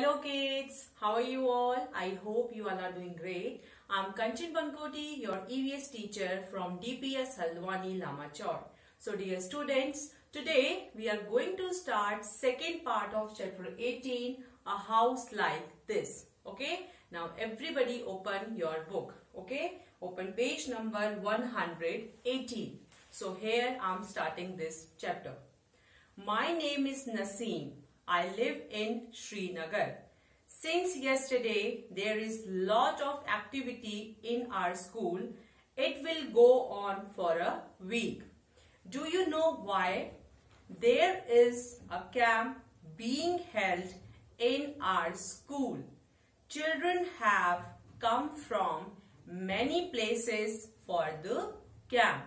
Hello kids, how are you all? I hope you all are doing great. I'm Kanchan Bankoti, your EVS teacher from DPS Haldwani Lamachor. So dear students, today we are going to start second part of chapter 18, A House Like This. Okay, now everybody open your book. Okay, open page number 118. So here I'm starting this chapter. My name is Naseem. I live in Srinagar. Since yesterday, there is lot of activity in our school. It will go on for a week. Do you know why? There is a camp being held in our school. Children have come from many places for the camp.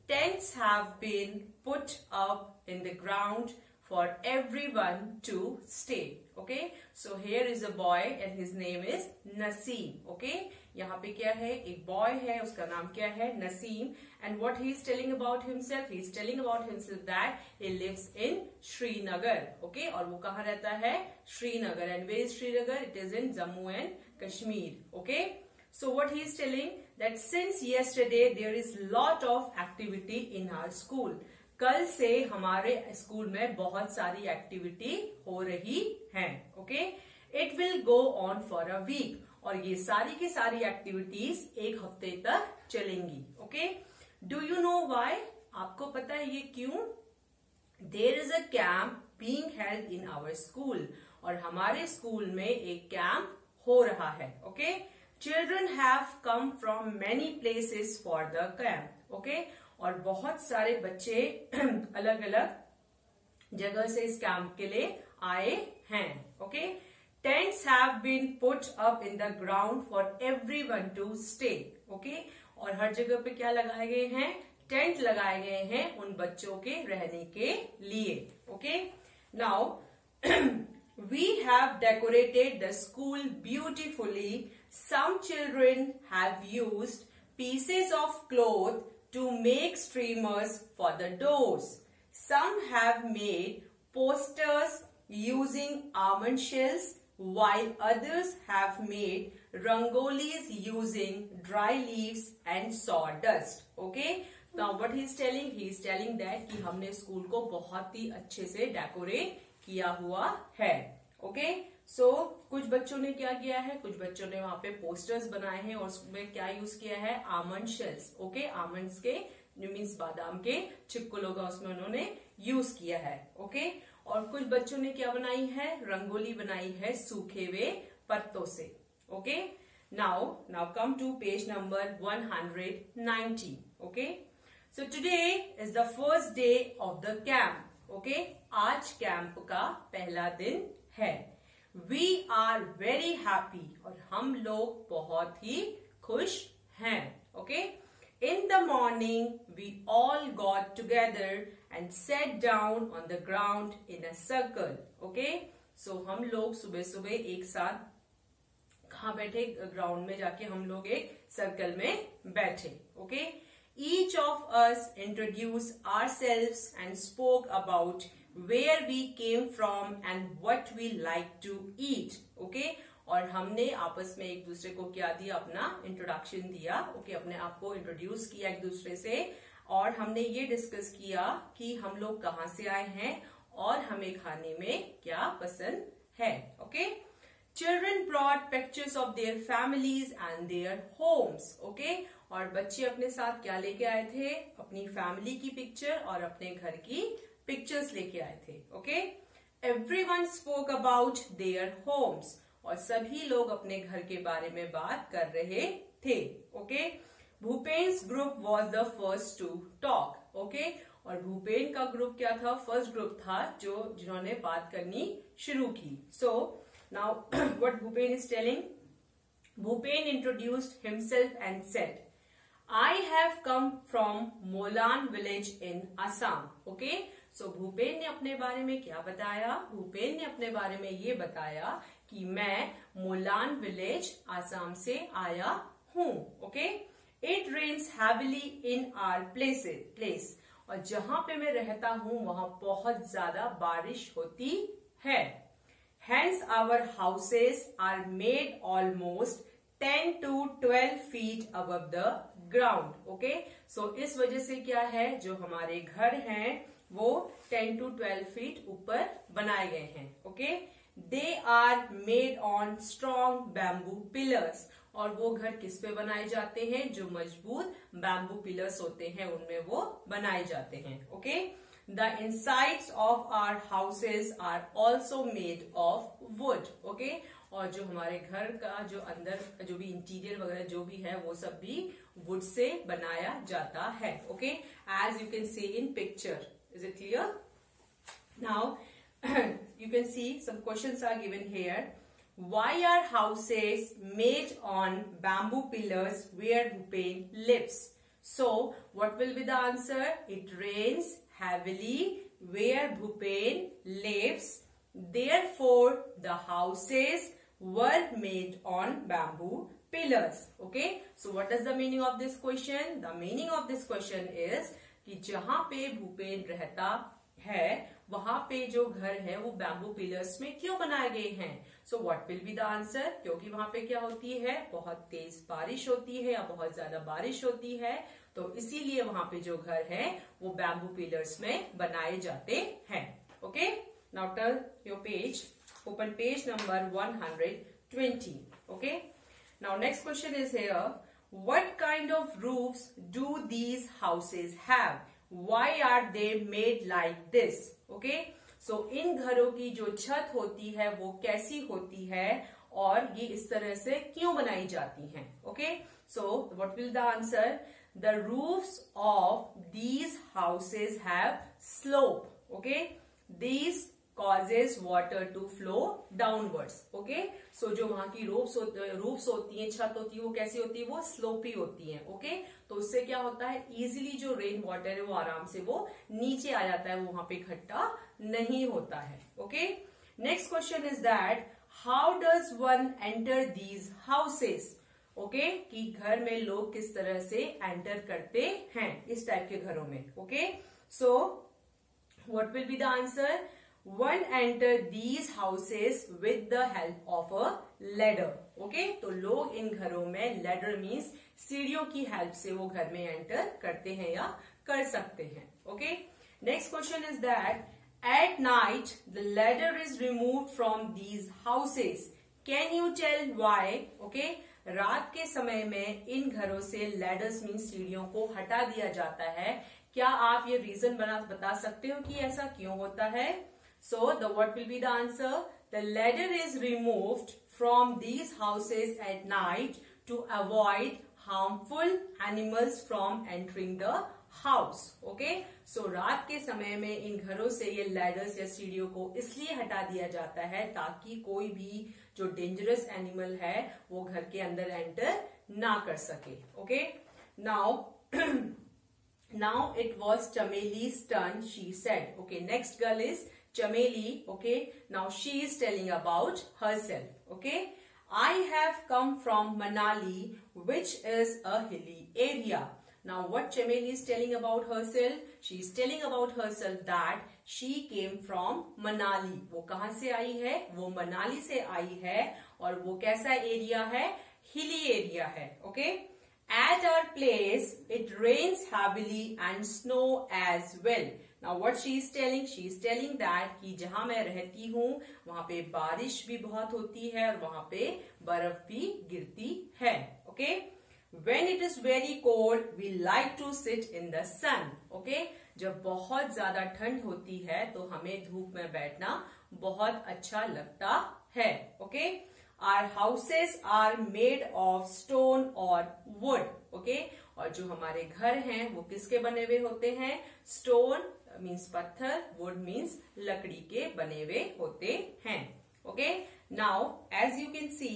Tents have been put up in the ground for everyone to stay. Okay, so here is a boy and his name is Naseem. Okay, यहाँ पे क्या है, एक boy है, उसका नाम क्या है, Naseem. And what he is telling about himself? He is telling about himself that he lives in Srinagar. Okay, और वो कहाँ रहता है? Srinagar. And where is Srinagar? It is in Jammu and Kashmir. Okay, so what he is telling that since yesterday there is lot of activity in our school. कल से हमारे school में बहुत सारी एक्टिविटी हो रही है. Okay, it will go on for a week. और ये सारी की सारी एक्टिविटीज एक हफ्ते तक चलेंगी. Okay, do you know why? आपको पता है ये क्यों? There is a camp being held in our school. और हमारे स्कूल में एक कैंप हो रहा है. Okay, children have come from many places for the camp. Okay, और बहुत सारे बच्चे अलग अलग जगह से इस कैंप के लिए आए हैं. Okay, tents have been put up in the ground for everyone to stay. Okay, और हर जगह पे क्या लगाए गए हैं? टेंट लगाए गए हैं उन बच्चों के रहने के लिए. Okay, now we have decorated the school beautifully. Some children have used pieces of cloth to make streamers for the doors. Some have made posters using almond shells, while others have made rangolis using dry leaves and sawdust. Okay, now what he is telling? He is telling that कि हमने school को बहुत ही अच्छे से decorate किया हुआ है. Okay, सो कुछ बच्चों ने क्या किया है? कुछ बच्चों ने वहां पे पोस्टर्स बनाए हैं और उसमें क्या यूज किया है? Almond shells. ओके, आमंड्स के मीन्स बादाम के छिलकों का उसमें उन्होंने यूज किया है. ओके, और कुछ बच्चों ने क्या बनाई है? रंगोली बनाई है सूखे हुए पत्तों से. Okay, now come to page number 190. Okay, so today is the first day of the camp. Okay, आज कैंप का पहला दिन है. We are very happy. और हम लोग बहुत ही खुश हैं. Okay? In the morning, we all got together and sat down on the ground in a circle. Okay? So हम लोग सुबह सुबह एक साथ कहाँ बैठे? ग्राउंड में जाके हम लोग एक सर्कल में बैठे. Okay? Each of us introduced ourselves and spoke about where we came from and what we like to eat. Okay, और हमने आपस में एक दूसरे को क्या दिया? अपना इंट्रोडक्शन दिया. ओके, अपने आप को इंट्रोड्यूस किया एक दूसरे से. और हमने ये डिस्कस किया कि हम लोग कहाँ से आए हैं और हमें खाने में क्या पसंद है. Okay, children brought pictures of their families and their homes. Okay, और बच्चे अपने साथ क्या लेके आए थे? अपनी फैमिली की पिक्चर और अपने घर की पिक्चर्स लेके आए थे. Okay, everyone spoke about their homes. और सभी लोग अपने घर के बारे में बात कर रहे थे. Okay, Bhupen's group was the first to talk. Okay, और भूपेन का ग्रुप क्या था? फर्स्ट ग्रुप था जिन्होंने बात करनी शुरू की. So now what Bhupen is telling? Bhupen introduced himself and said, I have come from Molan village in Assam. Okay, so Bhupen ने अपने बारे में क्या बताया? भूपेन ने अपने बारे में ये बताया कि मैं मोलान विलेज आसाम से आया हूँ. Okay, it rains heavily in our place. और जहां पे मैं रहता हूँ वहां बहुत ज्यादा बारिश होती है. Hence our houses are made almost 10 to 12 feet above the ground. Okay, so इस वजह से क्या है, जो हमारे घर हैं वो 10 to 12 feet ऊपर बनाए गए हैं. Okay, they are made on strong bamboo pillars. और वो घर किस पे बनाए जाते हैं, जो मजबूत बैम्बू पिलर्स होते हैं उनमें वो बनाए जाते हैं. Okay, the insides of our houses are also made of wood. Okay, और जो हमारे घर का जो अंदर जो भी इंटीरियर वगैरह जो भी है वो सब भी वुड से बनाया जाता है. Okay, as you can see in picture. Is it clear? Now you can see some questions are given here. Why are houses made on bamboo pillars where Bhupen lives? So, what will be the answer? It rains heavily where Bhupen lives. Therefore, the houses were made on bamboo pillars. Okay. So, what is the meaning of this question? The meaning of this question is कि जहाँ पे भूपेन रहता है वहां पे जो घर है वो बैम्बू पिलर्स में क्यों बनाए गए हैं. So what will be the answer? क्योंकि वहां पे क्या होती है, बहुत तेज बारिश होती है या बहुत ज्यादा बारिश होती है, तो इसीलिए वहां पे जो घर है वो बैम्बू पिलर्स में बनाए जाते हैं. Okay, now turn your page, open page number 120. Okay, now next question is here. What kind of roofs do these houses have? Why are they made like this? Okay, so इन घरों की जो छत होती है वो कैसी होती है और ये इस तरह से क्यों बनाई जाती हैं. Okay, so what will the answer? The roofs of these houses have slope. Okay, these causes water to flow downwards. Okay, so जो वहां की roofs होती हैं, छत होती है, वो कैसी होती है, वो स्लोपी होती है. Okay, तो उससे क्या होता है, इजीली जो रेन वाटर है वो आराम से वो नीचे आ जाता है, वो वहां पे इकट्ठा नहीं होता है. Okay, next question is that how does one enter these houses? Okay, कि घर में लोग किस तरह से एंटर करते हैं इस टाइप के घरों में. Okay, so what will be the answer? One enter these houses with the help of a ladder. Okay, तो लोग इन घरों में ladder means सीढ़ियों की हेल्प से वो घर में एंटर करते हैं या कर सकते हैं. Okay, next question is that at night the ladder is removed from these houses. Can you tell why? Okay, रात के समय में इन घरों से ladders means सीढ़ियों को हटा दिया जाता है. क्या आप ये रीजन बता सकते हो कि ऐसा क्यों होता है? So, what will be the answer? The ladder is removed from these houses at night to avoid harmful animals from entering the house. Okay? So, रात के समय में इन घरों से ये ladders या सीढ़ियों को इसलिए हटा दिया जाता है ताकि कोई भी जो डेंजरस एनिमल है वो घर के अंदर एंटर ना कर सके. Okay? Now it was Chameli's turn, she said. Okay, next girl is Chameli. Okay, now she is telling about herself. Okay, I have come from Manali, which is a hilly area. Now what Chameli is telling about herself? She is telling about herself that she came from Manali. वो कहाँ से आई है? वो मनाली से आई है और वो कैसा एरिया है? हिली एरिया है. Okay, at our place it rains heavily and snow as well. Now what she is telling? She is telling that कि जहां मैं रहती हूँ वहां पे बारिश भी बहुत होती है और वहां पे बर्फ भी गिरती है. Okay, when it is very cold we like to sit in the sun. Okay, जब बहुत ज्यादा ठंड होती है तो हमें धूप में बैठना बहुत अच्छा लगता है. Okay, our houses are made of stone or wood. Okay, और जो हमारे घर हैं वो किसके बने हुए होते हैं? स्टोन मीन्स पत्थर, वुड मीन्स लकड़ी के बने हुए होते हैं. Okay, now as you can see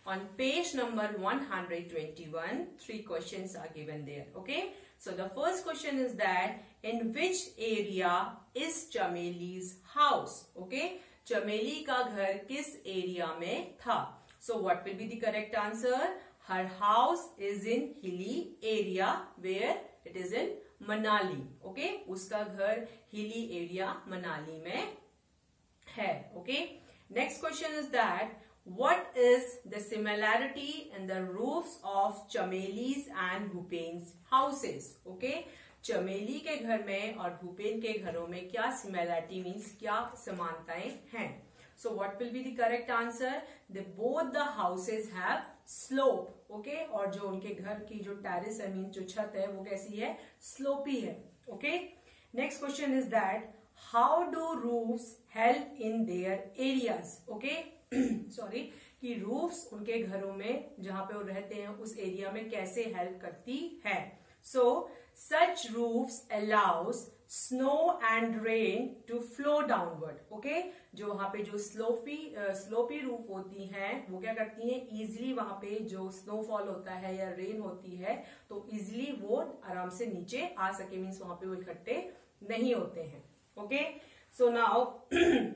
on page number 121 3 questions are given there. Okay, so the first question is that in which area is Chameli's house? Okay, चमेली का घर किस एरिया में था? So what will be the correct answer? Her house is in hilly area where it is in Manali. Okay, उसका घर hilly area Manali में है. Okay, Next question is that what is the similarity in the roofs of Chameli's and Bhupen's houses? Okay, चमेली के घर में और भूपेन के घरों में क्या सिमिलैरिटी मीन्स क्या समानताएं हैं? So what will be the correct answer? They both the houses have slope. Okay, और जो उनके घर की जो टेरेस है मीन्स जो छत है वो कैसी है? स्लोपी है. Okay. Next question is that how do roofs help in their areas? Okay. Sorry, कि roofs उनके घरों में जहां पे वो रहते हैं उस एरिया में कैसे हेल्प करती है? So such roofs allows snow and rain to flow downward. Okay, जो वहां पे जो स्लोपी रूफ होती हैं वो क्या करती हैं? इजिली वहां पे जो स्नोफॉल होता है या रेन होती है तो इजिली वो आराम से नीचे आ सके, मीन्स वहां पे वो इकट्ठे नहीं होते हैं. Okay, so now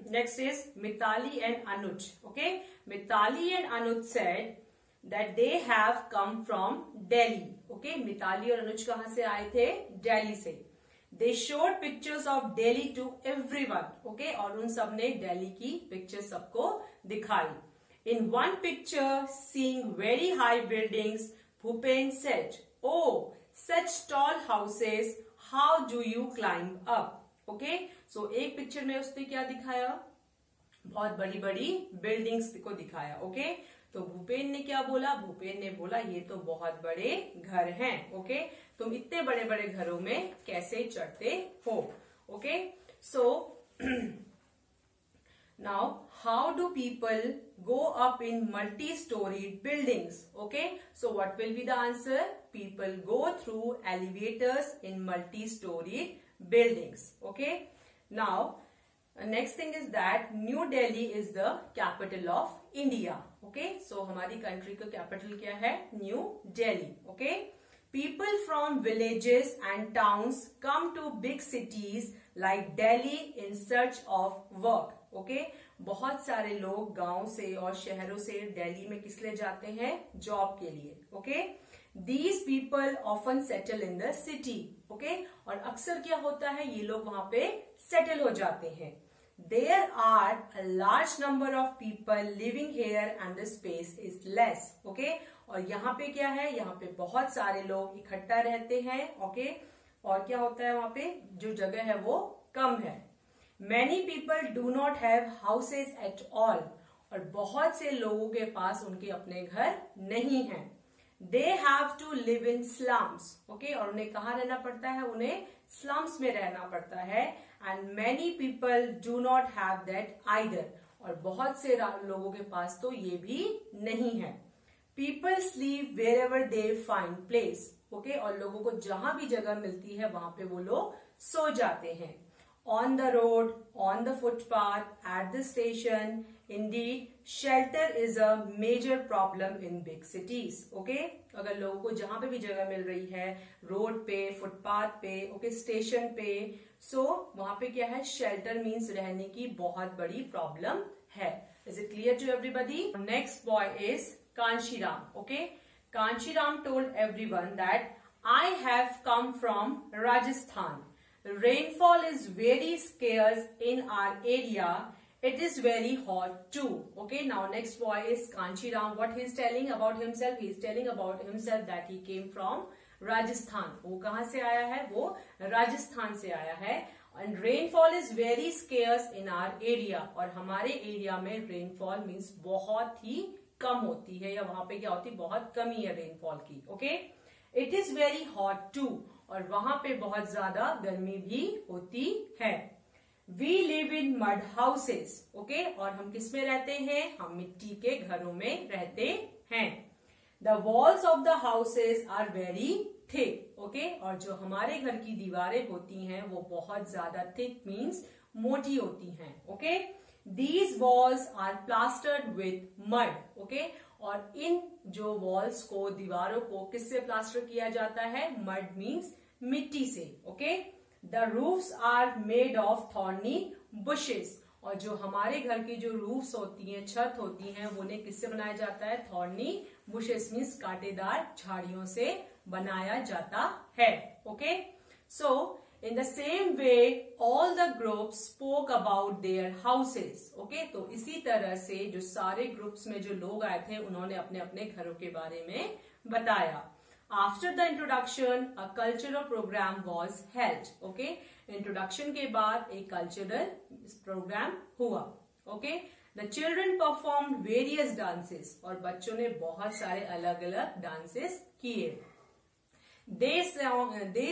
next is Mitali and Anuj. Okay, Mitali and Anuj said that they have come from Delhi. Okay, Mitali और अनुज कहां से आए थे? दिल्ली से. They showed pictures of Delhi to everyone. Okay, और उन सब ने दिल्ली की पिक्चर्स सबको दिखाई. In one picture, seeing very high buildings, Bhupen said, "Oh, such tall houses, how do you climb up?" Okay, so एक पिक्चर में उसने क्या दिखाया? बहुत बड़ी बड़ी बिल्डिंग्स को दिखाया. ओके, तो भूपेन ने क्या बोला? भूपेन ने बोला ये तो बहुत बड़े घर हैं. ओके, तुम इतने बड़े बड़े घरों में कैसे चढ़ते हो? Okay, so now how do people go up in multi storeyed buildings? Okay, so what will be the answer? People go through elevators in multi storeyed buildings. Okay, now next thing is that New Delhi is the capital of India. Okay, so हमारी country का capital क्या है? New Delhi. Okay, people from villages and towns come to big cities like Delhi in search of work. Okay, बहुत सारे लोग गांव से और शहरों से दिल्ली में किस लिए जाते हैं? जॉब के लिए. Okay, these people often settle in the city. Okay, और अक्सर क्या होता है? ये लोग वहां पे सेटल हो जाते हैं. There are a large number of people living here and the space is less. Okay, और यहाँ पे क्या है? यहाँ पे बहुत सारे लोग इकट्ठा रहते हैं. Okay, और क्या होता है वहां पे? जो जगह है वो कम है. Many people do not have houses at all. और बहुत से लोगों के पास उनके अपने घर नहीं हैं. They have to live in slums. Okay, और उन्हें कहाँ रहना पड़ता है? उन्हें slums में रहना पड़ता है. And many people do not have that either. और बहुत से लोगों के पास तो ये भी नहीं है. People sleep wherever they find place. Okay, और लोगों को जहां भी जगह मिलती है वहां पे वो लोग सो जाते हैं. On the road, on the footpath, at the station. Indeed, shelter is a major problem in big cities. Okay, अगर लोगों को जहां पे भी जगह मिल रही है, रोड पे, फुटपाथ पे, ओके, स्टेशन पे, सो वहां पे क्या है? शेल्टर मीन्स रहने की बहुत बड़ी प्रॉब्लम है. Is it clear to everybody? Next boy is Kanshiram. Okay, Kanshiram told everyone that I have come from Rajasthan. Rainfall is very scarce in our area. It is very hot too. Okay, now next boy is Kanshiram. What he is telling about himself? He is telling about himself that he came from Rajasthan. वो कहाँ से आया है? वो राजस्थान से आया है. And rainfall is very scarce in our area. और हमारे एरिया में rainfall means बहुत ही कम होती है, या वहां पे क्या होती है? बहुत कमी है रेनफॉल की. Okay, it is very hot too. और वहां पे बहुत ज्यादा गर्मी भी होती है. We live in mud houses. Okay, और हम किस में रहते हैं? हम मिट्टी के घरों में रहते हैं. The walls of the houses are very thick. Okay, और जो हमारे घर की दीवारें होती हैं वो बहुत ज्यादा thick means मोटी होती हैं. Okay, these walls are plastered with mud. Okay, और इन जो वॉल्स को, दीवारों को किससे प्लास्टर किया जाता है? मड मीन्स मिट्टी से. Okay, the roofs are made of thorny bushes. और जो हमारे घर की जो रूफ्स होती हैं, छत होती हैं, वो उन्हें किससे बनाया जाता है? थॉर्नी बुशेस मीन्स कांटेदार झाड़ियों से बनाया जाता है. Okay, so In the same way, all the groups spoke about their houses. Okay, तो इसी तरह से जो सारे ग्रुप्स में जो लोग आए थे उन्होंने अपने अपने घरों के बारे में बताया. After the introduction, a cultural program was held. Okay, introduction के बाद एक cultural program हुआ. Okay, the children performed various dances और बच्चों ने बहुत सारे अलग अलग dances किए. They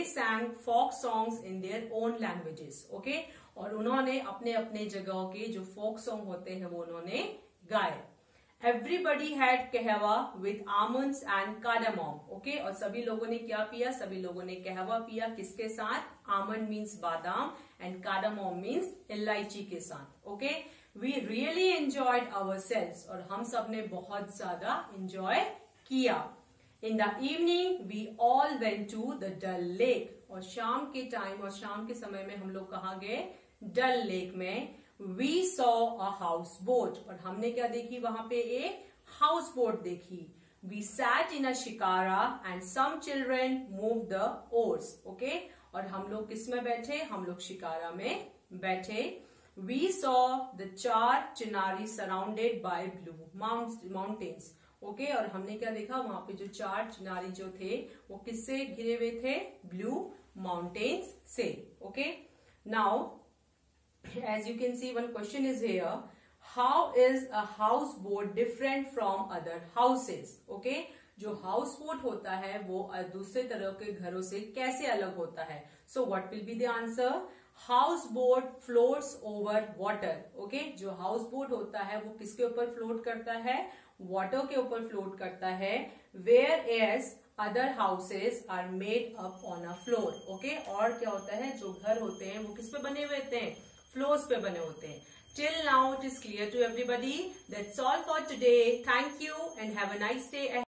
sang folk songs in their own languages. Okay, और उन्होंने अपने अपने जगहों के जो folk song होते हैं वो उन्होंने गाए. Everybody had कहवा with almonds and cardamom. Okay, और सभी लोगों ने क्या पिया? सभी लोगों ने कहवा पिया. किसके साथ? Almond means बादाम and cardamom means इलायची के साथ. Okay, we really enjoyed ourselves और हम सब ने बहुत ज्यादा enjoy किया. In the evening, we all went to the Dal Lake. और शाम के टाइम और शाम के समय में हम लोग कहाँ गए? डल लेक में. We saw a houseboat. और हमने क्या देखी? वहां पे एक हाउस बोट देखी. We sat in a shikara and some children moved the oars. Okay? और हम लोग किस में बैठे? हम लोग शिकारा में बैठे. We saw the Char Chinari surrounded by blue mountains. Okay और हमने क्या देखा? वहां पे जो 4 चिनारी जो थे वो किससे घिरे हुए थे? ब्लू माउंटेन्स से. Okay, now as you can see one question is here, how is a house boat different from other houses? Okay, जो हाउस बोट होता है वो दूसरे तरह के घरों से कैसे अलग होता है? So what will be the answer? House boat floats over water. Okay, जो हाउस बोट होता है वो किसके ऊपर फ्लोट करता है? वाटर के ऊपर फ्लोट करता है. Whereas other houses are made up on a floor. Okay, और क्या होता है? जो घर होते हैं वो किस पे बने हुए होते हैं? फ्लोर्स पे बने होते हैं. Till now it is clear to everybody. That's all for today. Thank you and have a nice day.